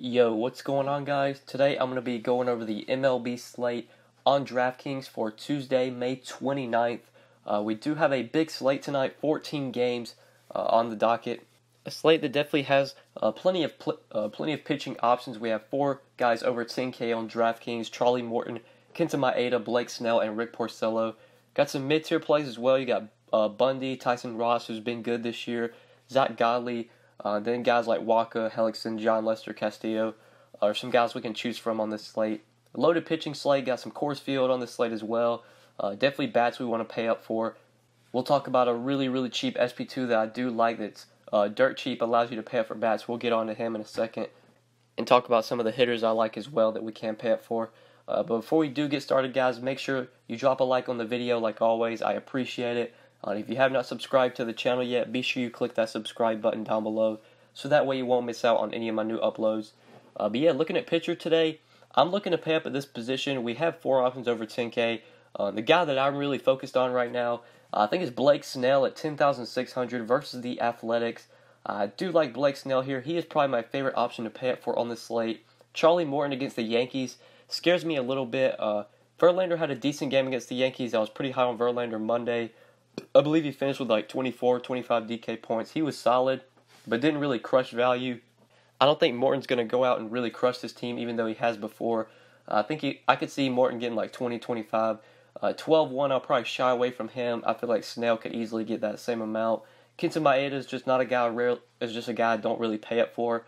Yo, what's going on, guys? Today I'm going to be going over the MLB slate on DraftKings for Tuesday, May 29th. We do have a big slate tonight, 14 games on the docket. A slate that definitely has plenty of pitching options. We have four guys over 10K on DraftKings: Charlie Morton, Kenta Maeda, Blake Snell, and Rick Porcello. Got some mid-tier plays as well. You got Bundy, Tyson Ross, who's been good this year, Zach Godley. Then guys like Waka, Hellickson, John Lester Castillo are some guys we can choose from on this slate. A loaded pitching slate, got some Coors Field on this slate as well. Definitely bats we want to pay up for. We'll talk about a really cheap SP2 that I do like that's dirt cheap, allows you to pay up for bats. We'll get on to him in a second. And talk about some of the hitters I like as well that we can pay up for. But before we do get started, guys, make sure you drop a like on the video like always. I appreciate it. If you have not subscribed to the channel yet, be sure you click that subscribe button down below so that way you won't miss out on any of my new uploads. But yeah, looking at pitcher today, I'm looking to pay up at this position. We have four options over 10K. The guy that I'm really focused on right now, I think is Blake Snell at 10,600 versus the Athletics. I do like Blake Snell here. He is probably my favorite option to pay up for on this slate. Charlie Morton against the Yankees scares me a little bit. Verlander had a decent game against the Yankees. I was pretty high on Verlander Monday. I believe he finished with like 24, 25 DK points. He was solid, but didn't really crush value. I don't think Morton's going to go out and really crush this team, even though he has before. I could see Morton getting like 20, 25. 12-1, I'll probably shy away from him. I feel like Snell could easily get that same amount. Kenta Maeda is just not a guy, is just a guy I don't really pay up for.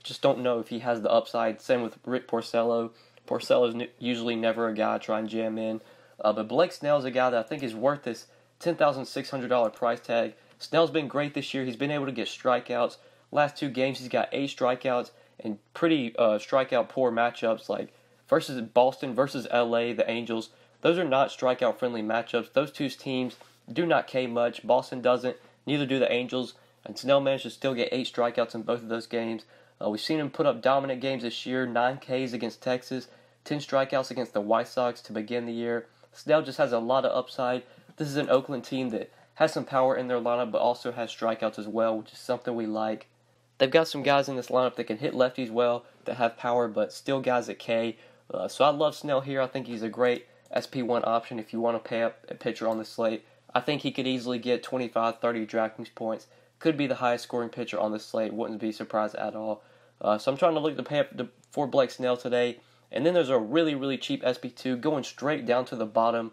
Just don't know if he has the upside. Same with Rick Porcello. Porcello's usually never a guy I try and jam in. But Blake Snell is a guy that I think is worth this $10,600 price tag. Snell's been great this year. He's been able to get strikeouts. Last two games, he's got 8 strikeouts and pretty strikeout poor matchups like versus Boston versus LA, the Angels. Those are not strikeout friendly matchups. Those two teams do not K much. Boston doesn't. Neither do the Angels. And Snell managed to still get 8 strikeouts in both of those games. We've seen him put up dominant games this year. 9 Ks against Texas. 10 strikeouts against the White Sox to begin the year. Snell just has a lot of upside. This is an Oakland team that has some power in their lineup, but also has strikeouts as well, which is something we like. They've got some guys in this lineup that can hit lefties well, that have power, but still guys at K. So I love Snell here. I think he's a great SP1 option if you want to pay up a pitcher on the slate. I think he could easily get 25, 30 DraftKings points. Could be the highest scoring pitcher on the slate. Wouldn't be surprised at all. So I'm trying to look to pay up for Blake Snell today. And then there's a really cheap SP2 going straight down to the bottom.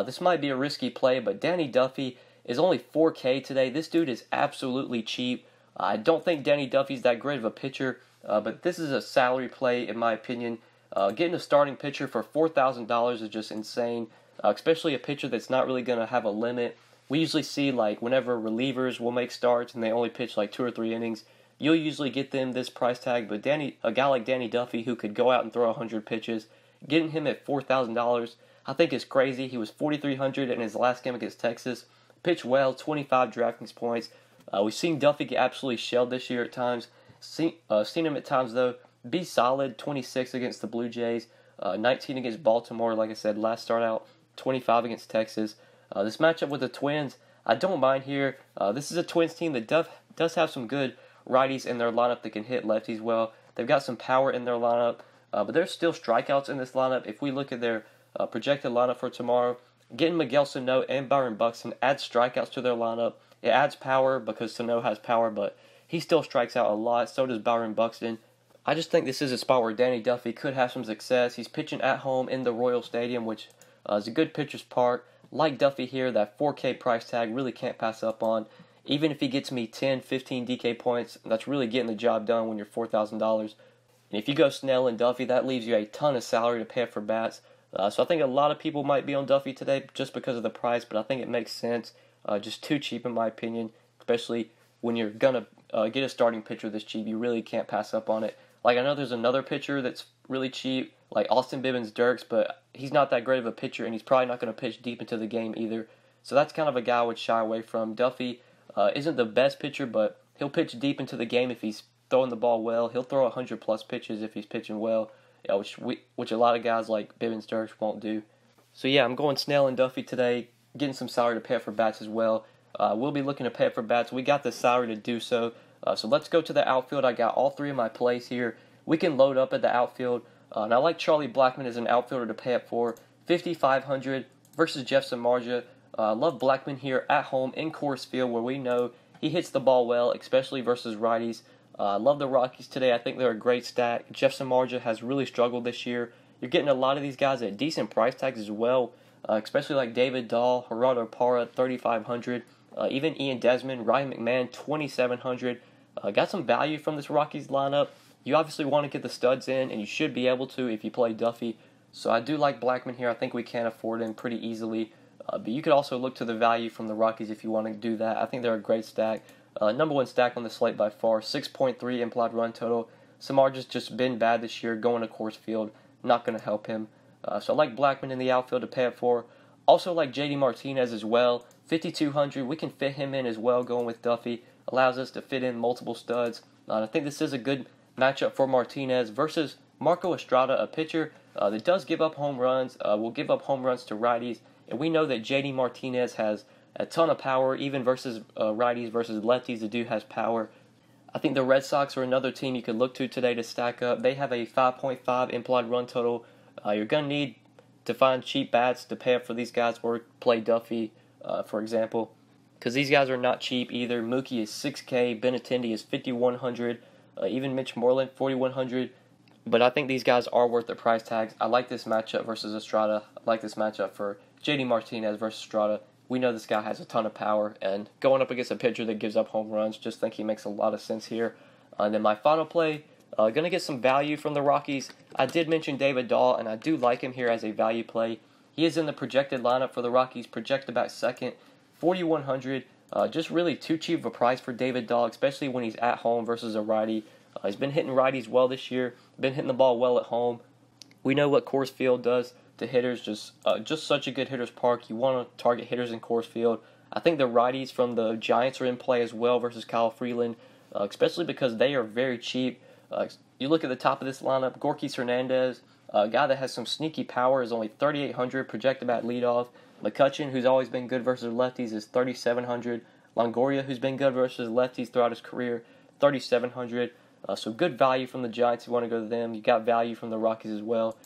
This might be a risky play, but Danny Duffy is only 4K today. This dude is absolutely cheap. I don't think Danny Duffy's that great of a pitcher, but this is a salary play in my opinion. Getting a starting pitcher for $4,000 is just insane, especially a pitcher that's not really going to have a limit. We usually see like whenever relievers will make starts and they only pitch like 2 or 3 innings, you'll usually get them this price tag, but a guy like Danny Duffy who could go out and throw 100 pitches, getting him at $4,000, I think is crazy. He was 4,300 in his last game against Texas. Pitched well, 25 DraftKings points. We've seen Duffy get absolutely shelled this year at times. Seen him at times, though, be solid. 26 against the Blue Jays, 19 against Baltimore. Like I said, last start out, 25 against Texas. This matchup with the Twins, I don't mind here. This is a Twins team that does have some good righties in their lineup that can hit lefties well. They've got some power in their lineup, but there's still strikeouts in this lineup. If we look at their projected lineup for tomorrow, getting Miguel Sano and Byron Buxton adds strikeouts to their lineup. It adds power because Sano has power, but he still strikes out a lot. So does Byron Buxton. I just think this is a spot where Danny Duffy could have some success. He's pitching at home in the Royal Stadium, which is a good pitcher's park. Like Duffy here, that 4K price tag really can't pass up on. Even if he gets me 10, 15 DK points, that's really getting the job done when you're $4,000. And if you go Snell and Duffy, that leaves you a ton of salary to pay for bats. So I think a lot of people might be on Duffy today just because of the price, but I think it makes sense. Just too cheap in my opinion, especially when you're going to get a starting pitcher this cheap. You really can't pass up on it. Like I know there's another pitcher that's really cheap, like Austin Bibbins-Dirks, but he's not that great of a pitcher, and he's probably not going to pitch deep into the game either. So that's kind of a guy I would shy away from. Duffy isn't the best pitcher, but he'll pitch deep into the game if he's throwing the ball well. He'll throw 100-plus pitches if he's pitching well. Which a lot of guys like Bibbins-Dirks won't do. So yeah, I'm going Snell and Duffy today, getting some salary to pay up for bats as well. We'll be looking to pay up for bats. We got the salary to do so. So let's go to the outfield. I got all 3 of my plays here. we can load up at the outfield. And I like Charlie Blackmon as an outfielder to pay up for 5,500 versus Jeff Samardzija. I love Blackmon here at home in Coors Field, where we know he hits the ball well, especially versus righties. I love the Rockies today. I think they're a great stack. Jeff Samardzija has really struggled this year. You're getting a lot of these guys at decent price tags as well, especially like David Dahl, Gerardo Parra, 3,500. Even Ian Desmond, Ryan McMahon, 2,700. Got some value from this Rockies lineup. You obviously want to get the studs in, and you should be able to if you play Duffy. So I do like Blackmon here. I think we can afford him pretty easily. But you could also look to the value from the Rockies if you want to do that. I think they're a great stack. Number one stack on the slate by far, 6.3 implied run total. Samardzija's just been bad this year, going to Coors Field. Not going to help him. So I like Blackmon in the outfield to pay up for. Also like JD Martinez as well. 5,200, we can fit him in as well going with Duffy. Allows us to fit in multiple studs. I think this is a good matchup for Martinez versus Marco Estrada, a pitcher that does give up home runs, will give up home runs to righties. And we know that JD Martinez has a ton of power, even versus righties versus lefties. The dude has power. I think the Red Sox are another team you could look to today to stack up. They have a 5.5 implied run total. You're going to need to find cheap bats to pay up for these guys or play Duffy, for example, because these guys are not cheap either. Mookie is 6K, Benintendi is 5,100, even Mitch Moreland 4,100. But I think these guys are worth the price tags. I like this matchup versus Estrada. I like this matchup for JD Martinez versus Estrada. We know this guy has a ton of power, and going up against a pitcher that gives up home runs, just think he makes a lot of sense here. And then my final play, going to get some value from the Rockies. I did mention David Dahl, and I do like him here as a value play. He is in the projected lineup for the Rockies, projected about second, 4,100. Just really too cheap of a price for David Dahl, especially when he's at home versus a righty. He's been hitting righties well this year, been hitting the ball well at home. We know what Coors Field does to hitters, just such a good hitter's park. You want to target hitters in Coors Field. I think the righties from the Giants are in play as well versus Kyle Freeland, especially because they are very cheap. You look at the top of this lineup, Gorky Hernandez, a guy that has some sneaky power, is only 3,800, projected at leadoff. McCutchen, who's always been good versus lefties, is 3,700. Longoria, who's been good versus lefties throughout his career, 3,700. So good value from the Giants. You want to go to them. You got value from the Rockies as well.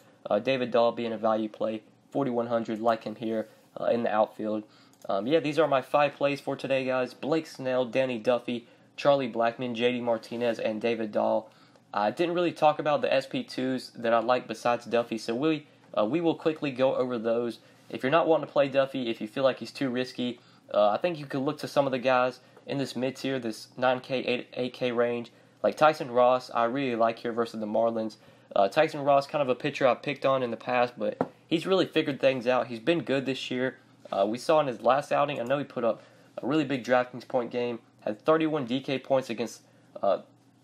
David Dahl being a value play, 4,100, like him here in the outfield. These are my 5 plays for today, guys. Blake Snell, Danny Duffy, Charlie Blackmon, JD Martinez, and David Dahl. I didn't really talk about the SP2s that I like besides Duffy, so we will quickly go over those. If you're not wanting to play Duffy, if you feel like he's too risky, I think you could look to some of the guys in this mid-tier, this 9K, 8K range, like Tyson Ross. I really like here versus the Marlins. Tyson Ross, kind of a pitcher I've picked on in the past, but he's really figured things out. He's been good this year. We saw in his last outing, I know he put up a really big DraftKings point game, had 31 DK points against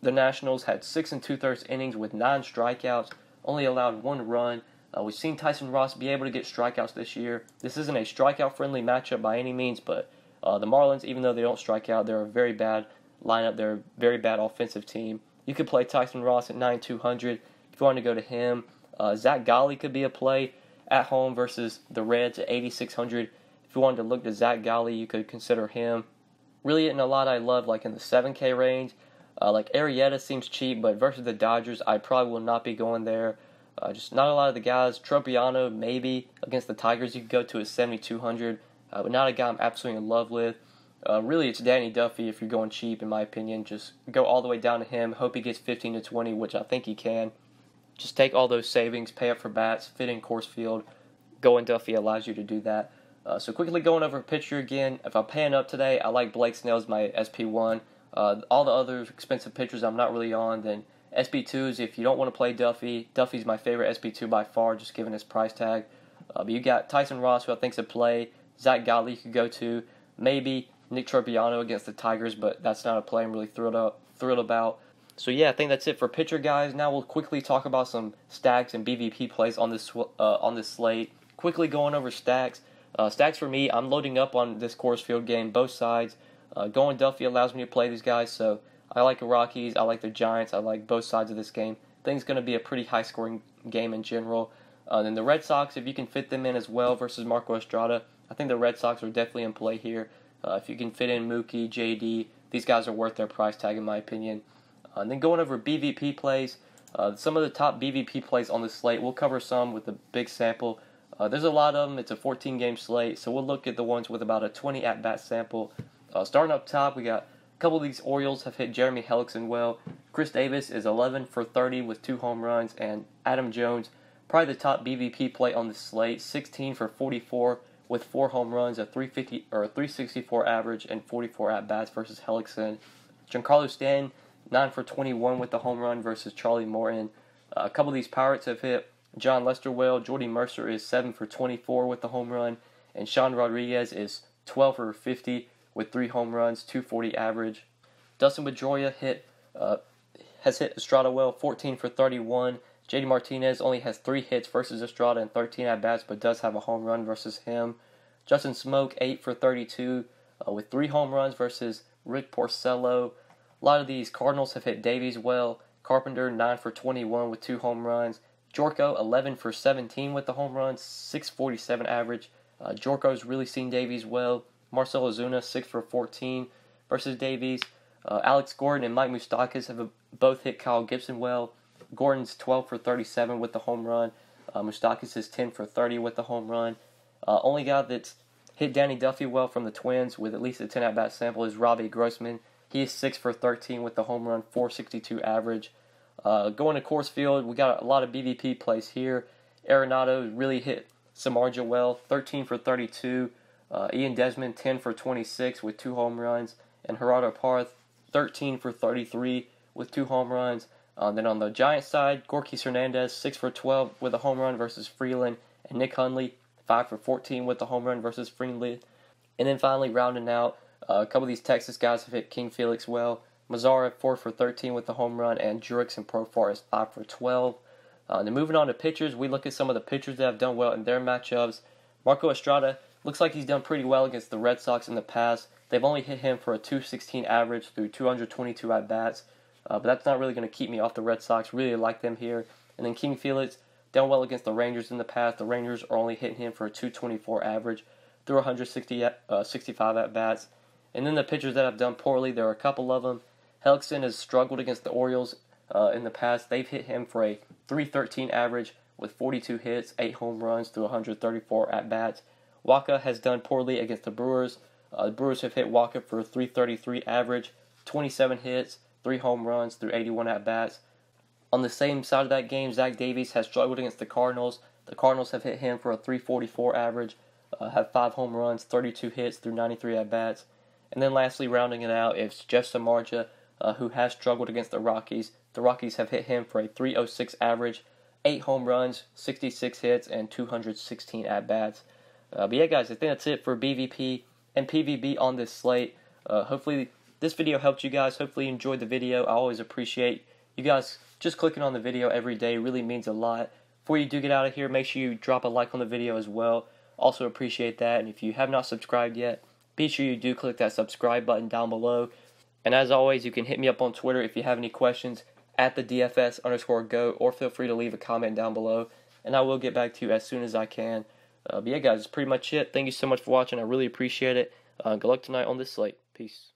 the Nationals, had 6 2/3 innings with 9 strikeouts, only allowed 1 run. We've seen Tyson Ross be able to get strikeouts this year. This isn't a strikeout-friendly matchup by any means, but the Marlins, even though they don't strike out, they're a very bad lineup. They're a very bad offensive team. You could play Tyson Ross at 9,200 if you want to go to him. Zach Galli could be a play at home versus the Reds at 8,600. If you wanted to look to Zach Galli, you could consider him. Really isn't a lot I love, like in the 7K range. Like Arrieta seems cheap, but versus the Dodgers, I probably will not be going there. Just not a lot of the guys. Tropiano, maybe. Against the Tigers, you could go to a 7,200. But not a guy I'm absolutely in love with. Really, it's Danny Duffy if you're going cheap, in my opinion. Just go all the way down to him. Hope he gets 15 to 20, which I think he can. Just take all those savings, pay up for bats, fit in Coors Field. Going Duffy allows you to do that. So quickly going over a pitcher again. If I'm paying up today, I like Blake Snell as my SP1. All the other expensive pitchers I'm not really on. Then SP2s, if you don't want to play Duffy, Duffy's my favorite SP2 by far, just given his price tag. But you got Tyson Ross, who I think's a play. Zach Galli you could go to. Maybe Nick Tropiano against the Tigers, but that's not a play I'm really thrilled about. So I think that's it for pitcher guys. Now we'll quickly talk about some stacks and BVP plays on this slate. Quickly going over stacks. Stacks for me, I'm loading up on this Coors Field game, both sides. Going Duffy allows me to play these guys, so I like the Rockies, I like the Giants, I like both sides of this game. I think it's going to be a pretty high-scoring game in general. Then the Red Sox, if you can fit them in as well versus Marco Estrada, I think the Red Sox are definitely in play here. If you can fit in Mookie, JD, these guys are worth their price tag in my opinion. And then going over BVP plays, Some of the top BVP plays on the slate, we'll cover some with a big sample. There's a lot of them. It's a 14-game slate, so we'll look at the ones with about a 20 at-bat sample. Starting up top, we got a couple of these Orioles have hit Jeremy Hellickson well. Chris Davis is 11 for 30 with 2 home runs, and Adam Jones, probably the top BVP play on the slate, 16 for 44 with 4 home runs, a 350 or a 364 average, and 44 at-bats versus Hellickson. Giancarlo Stanton, 9 for 21 with the home run versus Charlie Morton. A couple of these Pirates have hit John Lester well. Jordy Mercer is 7 for 24 with the home run, and Sean Rodriguez is 12 for 50 with 3 home runs, 240 average. Dustin Pedroia has hit Estrada well, 14 for 31. JD Martinez only has 3 hits versus Estrada and 13 at-bats, but does have a home run versus him. Justin Smoke, 8 for 32 with 3 home runs versus Rick Porcello. A lot of these Cardinals have hit Davies well. Carpenter, 9 for 21 with 2 home runs. Jorko, 11 for 17 with the home runs, 647 average. Jorko's really seen Davies well. Marcell Ozuna, 6 for 14 versus Davies. Alex Gordon and Mike Moustakas have both hit Kyle Gibson well. Gordon's 12 for 37 with the home run. Moustakas is 10 for 30 with the home run. Only guy that's hit Danny Duffy well from the Twins with at least a 10 at-bat sample is Robbie Grossman. He is 6 for 13 with the home run, 462 average. Going to Coors Field, we got a lot of BVP plays here. Arenado really hit Samardzija well, 13 for 32. Ian Desmond, 10 for 26 with 2 home runs. And Gerardo Parth, 13 for 33 with 2 home runs. Then on the Giants side, Gorky Hernandez, 6 for 12 with a home run versus Freeland. And Nick Hundley, 5 for 14 with the home run versus Freeland. And then finally, rounding out, a couple of these Texas guys have hit King Felix well. Mazzara, 4 for 13 with the home run, and Jurickson Profar is 5 for 12. Then moving on to pitchers, we look at some of the pitchers that have done well in their matchups. Marco Estrada looks like he's done pretty well against the Red Sox in the past. They've only hit him for a 216 average through 222 at-bats, but that's not really going to keep me off the Red Sox. Really like them here. And then King Felix, done well against the Rangers in the past. The Rangers are only hitting him for a 224 average through 165 at-bats. And then the pitchers that have done poorly, there are a couple of them. Hellickson has struggled against the Orioles in the past. They've hit him for a 313 average with 42 hits, 8 home runs through 134 at-bats. Waka has done poorly against the Brewers. The Brewers have hit Waka for a 333 average, 27 hits, 3 home runs through 81 at-bats. On the same side of that game, Zach Davies has struggled against the Cardinals. The Cardinals have hit him for a 344 average, have 5 home runs, 32 hits through 93 at-bats. And then lastly, rounding it out, it's Jeff Samardzija, who has struggled against the Rockies. The Rockies have hit him for a 306 average, 8 home runs, 66 hits, and 216 at-bats. But yeah, guys, I think that's it for BVP and PVB on this slate. Hopefully this video helped you guys. Hopefully you enjoyed the video. I always appreciate you guys just clicking on the video every day. It really means a lot. Before you do get out of here, make sure you drop a like on the video as well. Also appreciate that. And if you have not subscribed yet, be sure you do click that subscribe button down below. And as always, you can hit me up on Twitter if you have any questions at the DFS_GOAT, or feel free to leave a comment down below, and I will get back to you as soon as I can. But yeah, guys, that's pretty much it. Thank you so much for watching. I really appreciate it. Good luck tonight on this slate. Peace.